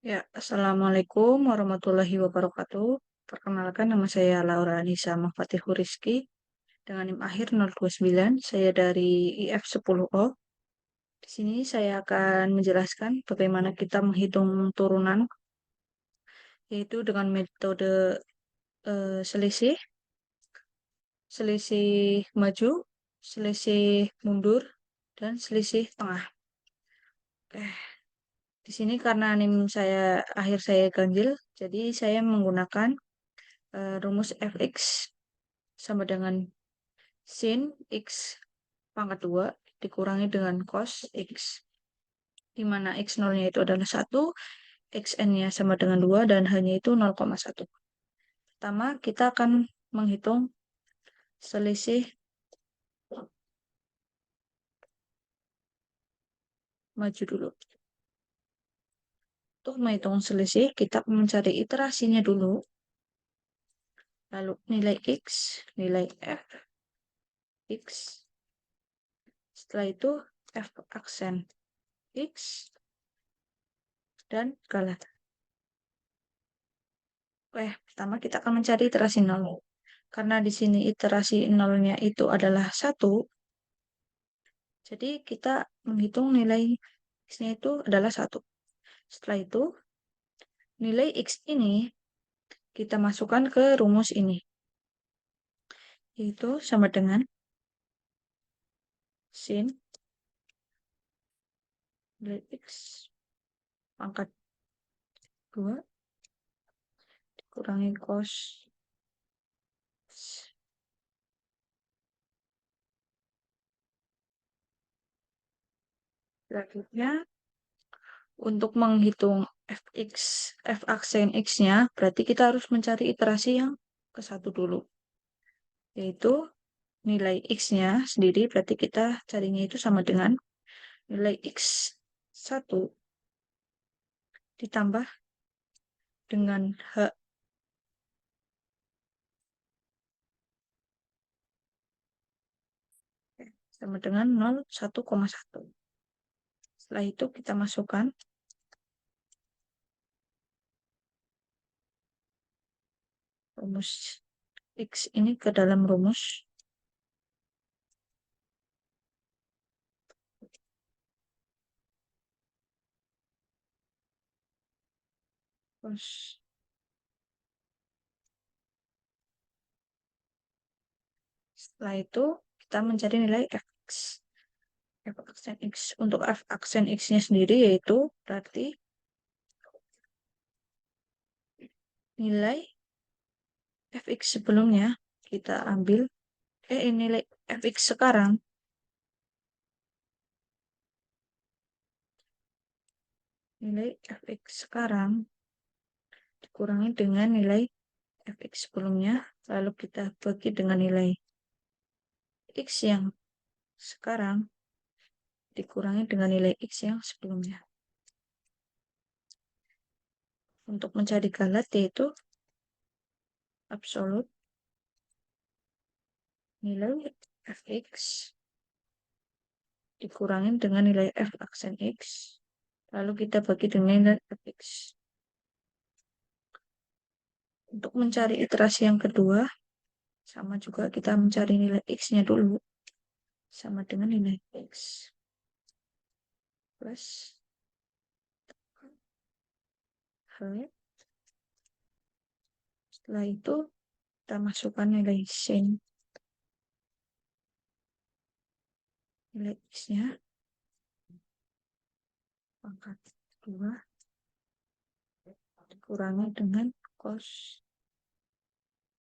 Ya, Assalamualaikum warahmatullahi wabarakatuh. Perkenalkan, nama saya Laura Anissa Mahfatihu Rizky dengan NIM akhir 029. Saya dari IF10O. Di sini saya akan menjelaskan bagaimana kita menghitung turunan, yaitu dengan metode selisih, selisih maju, selisih mundur, dan selisih tengah. Oke. Di sini karena NIM saya akhir saya ganjil, jadi saya menggunakan rumus fx sama dengan sin x pangkat 2 dikurangi dengan cos x, di mana x0-nya itu adalah 1, xn-nya sama dengan 2, dan h-nya itu 0,1. Pertama, kita akan menghitung selisih maju dulu. Untuk menghitung selisih, kita mencari iterasinya dulu, lalu nilai x, nilai f, x, setelah itu f aksen x, dan galat. Oke, pertama kita akan mencari iterasi 0. Karena di sini iterasi 0-nya itu adalah 1, jadi kita menghitung nilai x-nya itu adalah 1. Setelah itu, nilai x ini kita masukkan ke rumus ini, yaitu sama dengan sin nilai x pangkat 2 dikurangi cos. Selanjutnya, untuk menghitung fx, f aksen x-nya, berarti kita harus mencari iterasi yang ke satu dulu, yaitu nilai x-nya sendiri, berarti kita carinya itu sama dengan nilai x1 ditambah dengan h sama dengan 1,1. Setelah itu kita masukkan rumus x ini ke dalam rumus. Terus setelah itu kita mencari nilai fx. F aksen x. Untuk f aksen x-nya sendiri yaitu berarti nilai fx sebelumnya kita ambil nilai fx sekarang nilai fx sekarang dikurangi dengan nilai fx sebelumnya, lalu kita bagi dengan nilai x yang sekarang dikurangi dengan nilai x yang sebelumnya. Untuk mencari galat yaitu absolut nilai fx dikurangi dengan nilai f aksen x, lalu kita bagi dengan nilai fx. Untuk mencari iterasi yang kedua, sama juga kita mencari nilai x-nya dulu, sama dengan nilai x plus h. Setelah itu kita masukkan nilai sin nilai x-nya pangkat 2 dikurangi dengan cos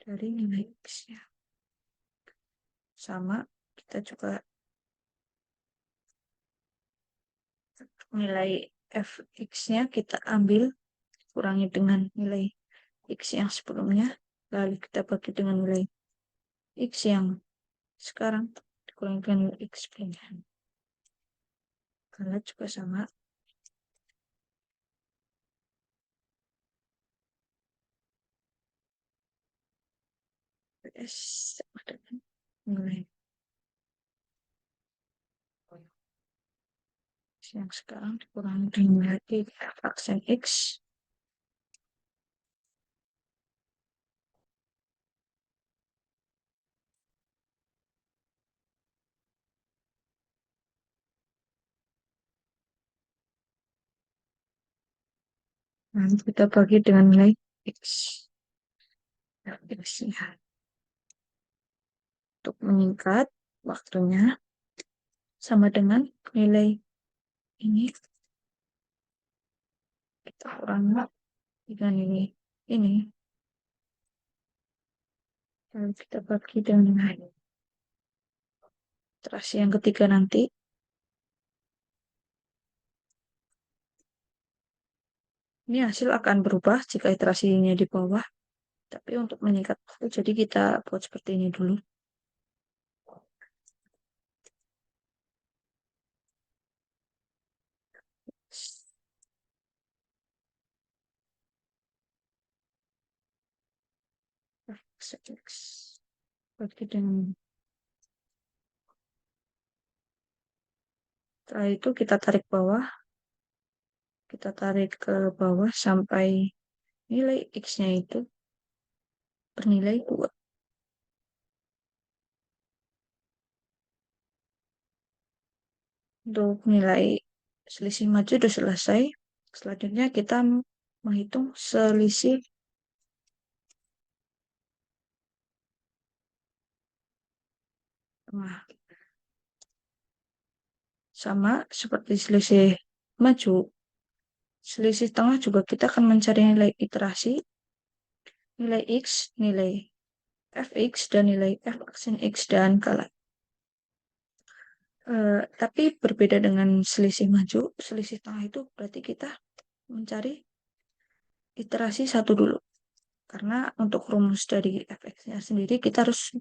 dari nilai x-nya. Sama, kita juga nilai fx-nya kita ambil kurangi dengan nilai x yang sebelumnya, lalu kita bagi dengan nilai x yang sekarang dikurangi dengan nilai x sebelumnya. Karena juga sama, PS sama dengan nilai x yang sekarang dikurangi dengan nilai f aksen x, Nanti kita bagi dengan nilai X. X ya. Untuk meningkat waktunya sama dengan nilai ini kita kurangi dengan ini lalu kita bagi dengan iterasi yang ketiga nanti. Ini hasil akan berubah jika iterasinya di bawah, tapi untuk meningkat waktu jadi kita buat seperti ini dulu. Bagi dengan setelah itu kita tarik bawah, kita tarik ke bawah sampai nilai X-nya itu bernilai 2. Untuk nilai selisih maju sudah selesai. Selanjutnya kita menghitung selisih tengah. Sama seperti selisih maju, selisih tengah juga kita akan mencari nilai iterasi, nilai X, nilai Fx, dan nilai F aksen X dan kalah. Tapi berbeda dengan selisih maju, selisih tengah itu berarti kita mencari iterasi satu dulu. Karena untuk rumus dari fx-nya sendiri kita harus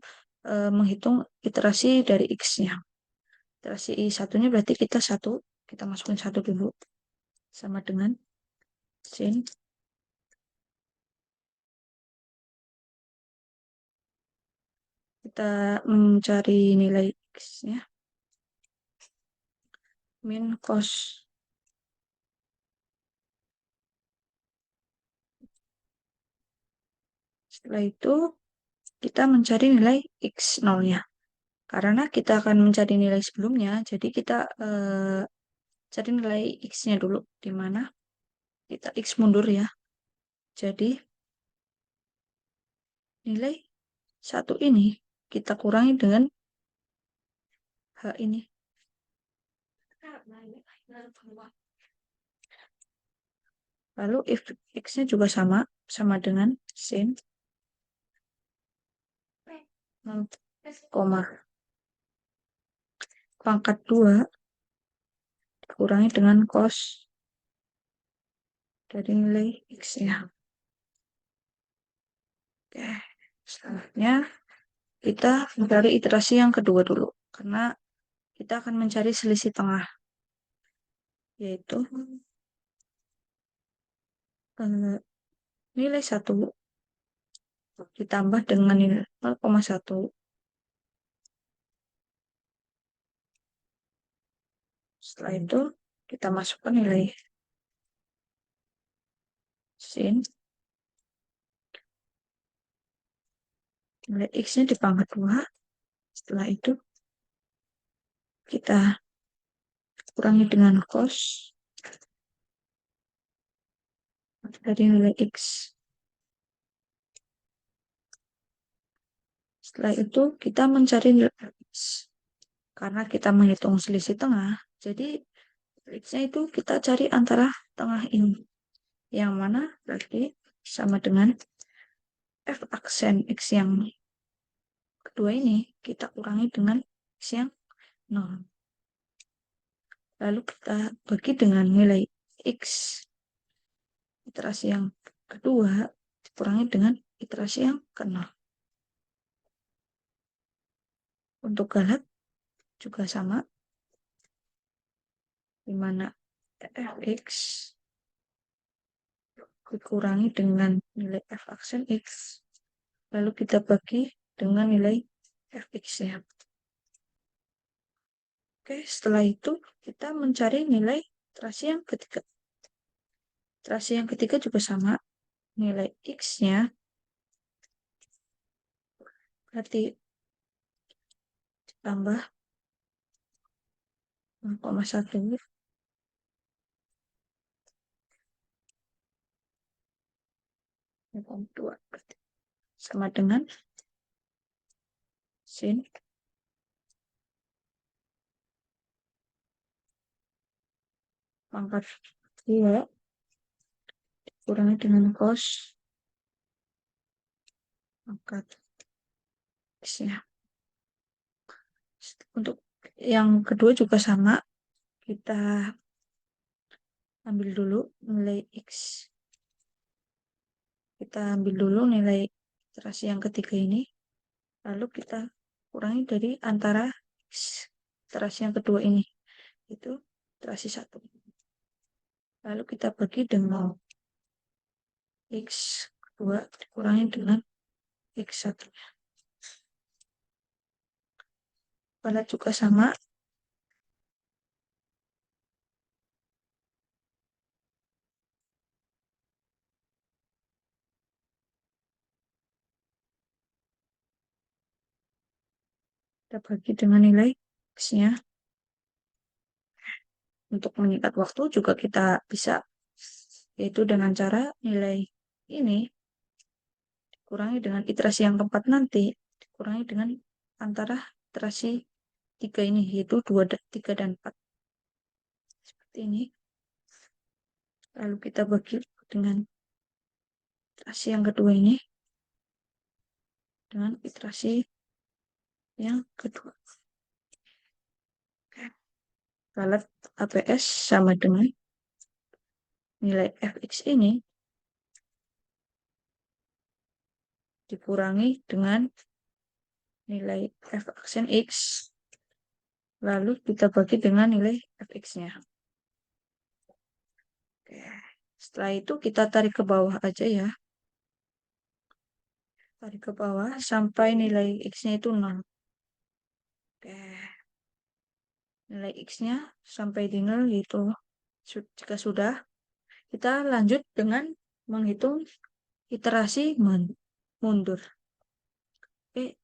menghitung iterasi dari x-nya. Iterasi satunya berarti kita masukin satu dulu. Sama dengan sin. Kita mencari nilai x-nya. Min cos. Setelah itu kita mencari nilai x0-nya. Karena kita akan mencari nilai sebelumnya, jadi kita cari nilai x-nya dulu. Di mana kita x mundur ya. Jadi nilai satu ini kita kurangi dengan H ini. Lalu if x-nya juga sama dengan sin koma pangkat 2 dikurangi dengan cos dari nilai x-nya. Oke, selanjutnya kita mencari iterasi yang kedua dulu, karena kita akan mencari selisih tengah, yaitu nilai 1 ditambah dengan nilai 0,1. Setelah itu kita masukkan nilai sin, nilai x-nya di pangkat 2. Setelah itu kita kurangi dengan cos dari nilai x. Setelah itu kita mencari nilai x. Karena kita menghitung selisih tengah, jadi x-nya itu kita cari antara tengah ini. Yang mana berarti sama dengan f aksen x yang kedua ini kita kurangi dengan x yang 0. Lalu kita bagi dengan nilai x iterasi yang kedua dikurangi dengan iterasi yang ke-0. Untuk galak juga sama, di mana fx dikurangi dengan nilai f aksen x, lalu kita bagi dengan nilai fx-nya. Oke, setelah itu kita mencari nilai iterasi yang ketiga. Iterasi yang ketiga juga sama, nilai x-nya berarti ditambah 0,1 2 berarti sama dengan sin pangkat 2 dikurangi dengan cos pangkat X-nya. Untuk yang kedua juga sama, kita ambil dulu nilai X. Kita ambil dulu nilai iterasi yang ketiga ini, lalu kita kurangi dari antara X iterasi yang kedua ini, itu iterasi 1. Lalu kita bagi dengan X kedua dikurangi dengan X1. Pada juga sama, kita bagi dengan nilai X-nya. Untuk mengikat waktu juga kita bisa, yaitu dengan cara nilai ini dikurangi dengan iterasi yang keempat nanti, dikurangi dengan antara iterasi 3 ini, yaitu 2, 3, dan 4. Seperti ini. Lalu kita bagi dengan iterasi yang kedua ini dengan iterasi yang kedua. Kalau APS sama dengan nilai Fx ini dikurangi dengan nilai F aksen X, lalu kita bagi dengan nilai Fx-nya. Oke. Setelah itu kita tarik ke bawah aja ya. Tarik ke bawah sampai nilai X-nya itu 0. Oke. Nilai X-nya sampai di 0, yaitu jika sudah, kita lanjut dengan menghitung iterasi mundur. Oke.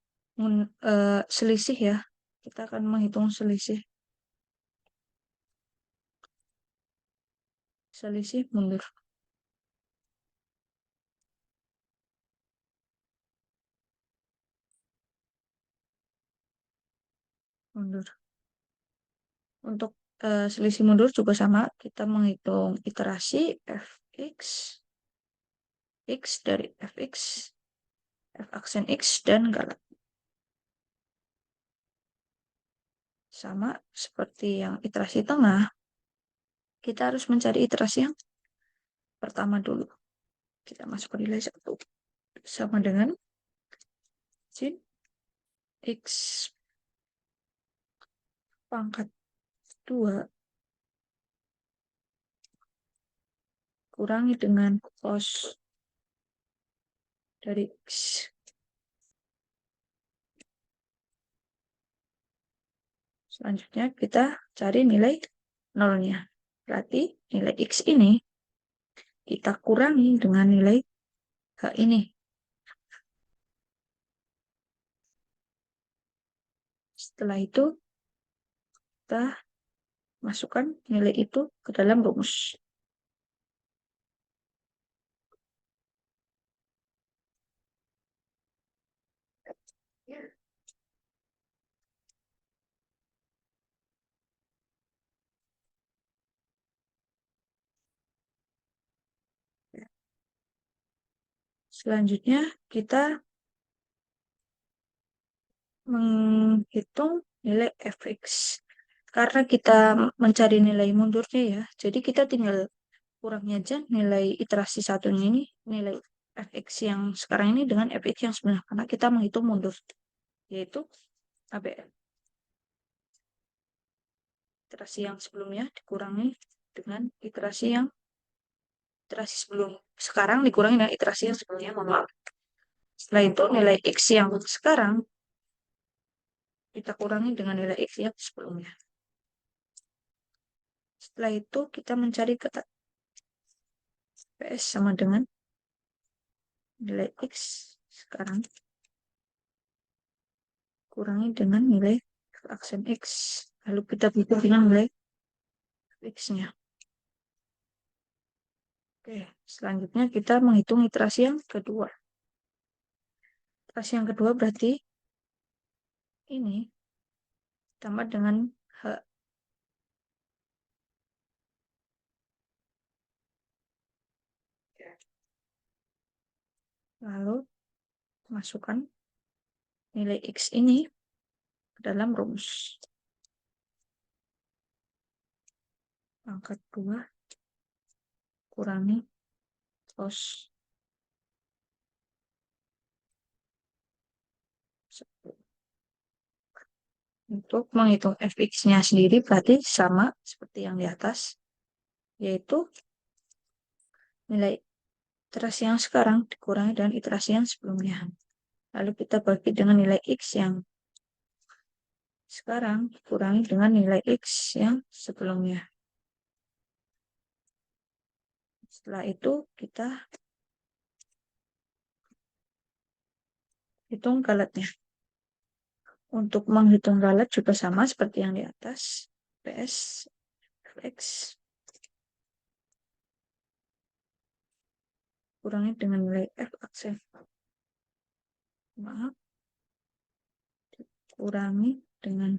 Selisih ya. Kita akan menghitung selisih. Selisih mundur. Mundur. Untuk selisih mundur juga sama, kita menghitung iterasi Fx, X dari Fx, F aksen X, dan galak. Sama seperti yang iterasi tengah, kita harus mencari iterasi yang pertama dulu. Kita masukkan nilai 1. Sama dengan sin X pangkat 2 kurangi dengan cos dari X. Selanjutnya kita cari nilai nolnya. Berarti nilai X ini kita kurangi dengan nilai H ini. Setelah itu kita masukkan nilai itu ke dalam rumus. Selanjutnya kita menghitung nilai Fx. Karena kita mencari nilai mundurnya ya, jadi kita tinggal kurangnya aja nilai iterasi satunya ini, nilai Fx yang sekarang ini dengan Fx yang sebenarnya, karena kita menghitung mundur, yaitu ABL. Iterasi yang sebelumnya dikurangi dengan iterasi sebelum sekarang dikurangi dengan iterasi yang sebelumnya, maaf. Setelah itu nilai X yang sekarang kita kurangi dengan nilai X yang sebelumnya. Setelah itu kita mencari kata PS sama dengan nilai X sekarang kurangi dengan nilai aksen X. Lalu kita butuh dengan nilai X-nya. Oke, selanjutnya kita menghitung iterasi yang kedua. Iterasi yang kedua berarti ini tambah dengan H. Lalu masukkan nilai X ini ke dalam rumus. Pangkat 2 kurangi cos 10. Untuk menghitung fx-nya sendiri berarti sama seperti yang di atas, yaitu nilai iterasi yang sekarang dikurangi dengan iterasi yang sebelumnya. Lalu kita bagi dengan nilai X yang sekarang dikurangi dengan nilai X yang sebelumnya. Setelah itu kita hitung galetnya. Untuk menghitung galet juga sama seperti yang di atas. PS Fx kurangi dengan nilai F aksen. Maaf, kurangi dengan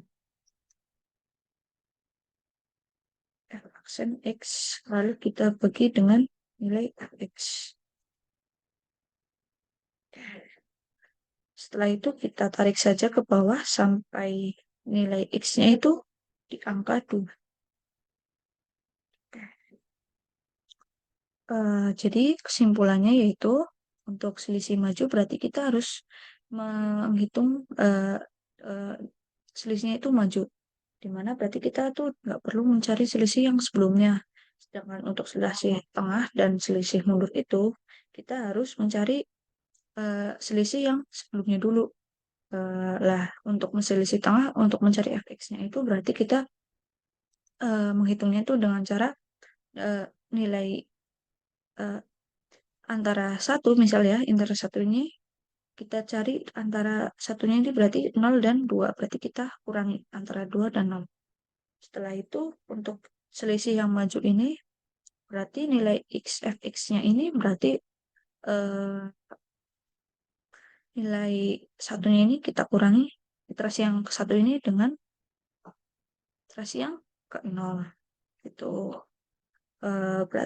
F aksen X. Lalu kita bagi dengan nilai Fx. Setelah itu kita tarik saja ke bawah sampai nilai X-nya itu di angka 2. Jadi kesimpulannya yaitu untuk selisih maju berarti kita harus menghitung uh, selisihnya itu maju. Dimana berarti kita tuh nggak perlu mencari selisih yang sebelumnya. Sedangkan untuk selisih tengah dan selisih mundur itu kita harus mencari selisih yang sebelumnya dulu. Lah untuk selisih tengah untuk mencari fx-nya itu berarti kita menghitungnya itu dengan cara nilai uh, antara satu misalnya antara satu ini kita cari antara satunya ini berarti 0 dan 2 berarti kita kurangi antara 2 dan 0. Setelah itu untuk selisih yang maju ini berarti nilai x fx-nya ini berarti eh, nilai satunya ini kita kurangi iterasi yang ke satu ini dengan iterasi yang ke 0 itu.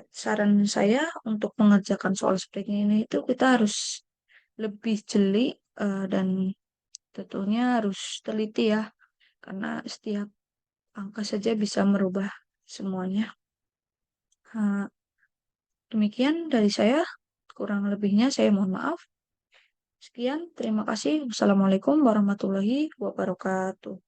Saran saya untuk mengerjakan soal seperti ini itu kita harus lebih jeli dan tentunya harus teliti ya, karena setiap angka saja bisa merubah semuanya. Demikian dari saya, kurang lebihnya saya mohon maaf. Sekian, terima kasih. Wassalamualaikum warahmatullahi wabarakatuh.